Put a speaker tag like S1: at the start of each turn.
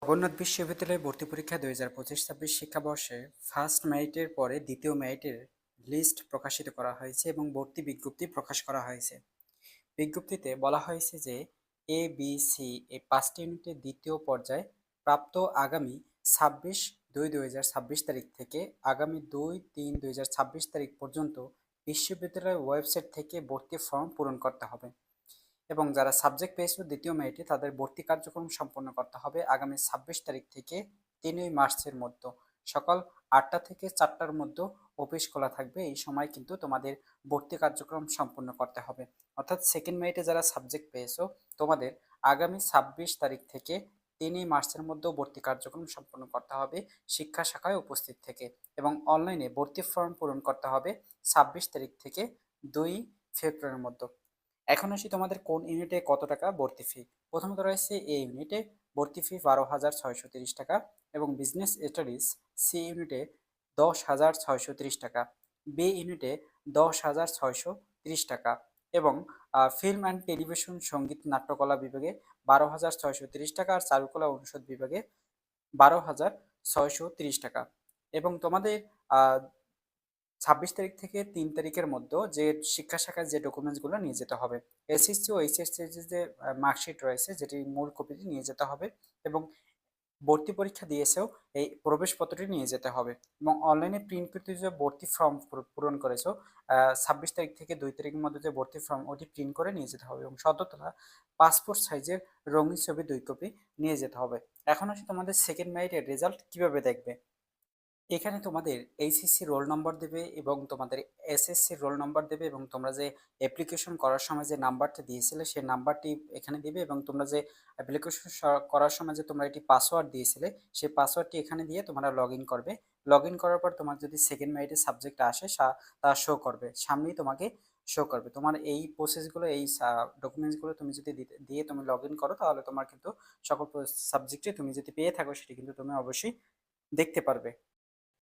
S1: জগন্নাথ বিশ্ববিদ্যালয়ে ভর্তি পরীক্ষা 2025-26 শিক্ষাবর্ষে ফার্স্ট মেরিটের পরে দ্বিতীয় মেরিটের লিস্ট প্রকাশিত করা হয়েছে এবং ভর্তি বিজ্ঞপ্তি প্রকাশ করা হয়েছে। বিজ্ঞপ্তিতে বলা হয়েছে যে এ বি সি এই 5টি ইউনিটের দ্বিতীয় পর্যায়ে প্রাপ্ত আগামী 26/2/2026 তারিখ থেকে আগামী 2/3/2026 তারিখ পর্যন্ত বিশ্ববিদ্যালয়ের ওয়েবসাইট থেকে ভর্তি ফর্ম পূরণ করতে হবে এবং যারা সাবজেক্ট পেয়েছে দ্বিতীয় মেরিটে তাদের ভর্তি কার্যক্রম সম্পন্ন করতে হবে আগামী 26 তারিখ থেকে 3 মার্চের মধ্যে সকাল 8টা থেকে 4টার মধ্যে অফিস খোলা থাকবে। এই সময় কিন্তু তোমাদের ভর্তি কার্যক্রম সম্পন্ন করতে হবে। অর্থাৎ সেকেন্ড মেরিটে যারা সাবজেক্ট পেয়েছো তোমাদের আগামী 26 তারিখ থেকে 3 মার্চের মধ্যে ভর্তি কার্যক্রম সম্পন্ন করতে হবে শিক্ষা শাখায় উপস্থিত থেকে, এবং অনলাইনে ভর্তি ফর্ম পূরণ করতে হবে 26 তারিখ থেকে 2 ফেব্রুয়ারির মধ্যে। এখন আসি তোমাদের কোন ইউনিটে কত টাকা ভর্তি ফি। প্রথমত রয়েছে এ ইউনিটে ভর্তি ফি 12,630 টাকা এবং বিজনেস স্টাডিজ সি ইউনিটে 10,630 টাকা, বি ইউনিটে 10,630 টাকা এবং ফিল্ম অ্যান্ড টেলিভিশন সঙ্গীত নাট্যকলা বিভাগে 12,630 টাকা আর চারুকলা অনুষদ বিভাগে 12,630 টাকা। এবং তোমাদের 26 তারিখ থেকে 3 তারিখের মধ্যে যে শিক্ষা শাখায় যে ডকুমেন্টসগুলো নিয়ে যেতে হবে, এসএসসি ও এইচএসসি যে মার্কশিট রয়েছে যেটি মূল কপিটি নিয়ে যেতে হবে এবং ভর্তি পরীক্ষা দিয়েছেও এই প্রবেশপত্রটি নিয়ে যেতে হবে এবং অনলাইনে প্রিন্টকৃত যে ভর্তি ফর্ম পূরণ করেছো 26 তারিখ থেকে 2 তারিখের মধ্যে যে ভর্তি ফর্ম ওটি প্রিন্ট করে নিয়ে যেতে হবে এবং সদ্য তোলা পাসপোর্ট সাইজের রঙিন ছবি 2 কপি নিয়ে যেতে হবে। এখন আসলে তোমাদের সেকেন্ড মেরিটের রেজাল্ট কিভাবে দেখবে। এখানে তোমাদের এইচএসসি রোল নম্বর দেবে এবং তোমাদের এসএসসি রোল নম্বর দেবে এবং তোমরা যে অ্যাপ্লিকেশন করার সময় যে নাম্বারটা দিয়েছিলে সেই নাম্বারটি এখানে দিবে এবং তোমরা যে অ্যাপ্লিকেশন করার সময় যে তোমরা একটি পাসওয়ার্ড দিয়েছিলে সেই পাসওয়ার্ডটি এখানে দিয়ে তোমরা লগ ইন করবে। লগ ইন করার পর তোমার যদি সেকেন্ড মেরিটের সাবজেক্ট আসে তা শো করবে, সামনেই তোমাকে শো করবে। তোমার এই প্রসেসগুলো এই ডকুমেন্টসগুলো তুমি যদি দিয়ে তুমি লগ ইন করো তাহলে তোমার কিন্তু সকল সাবজেক্টে তুমি যদি পেয়ে থাকো সেটি কিন্তু তুমি অবশ্যই দেখতে পারবে।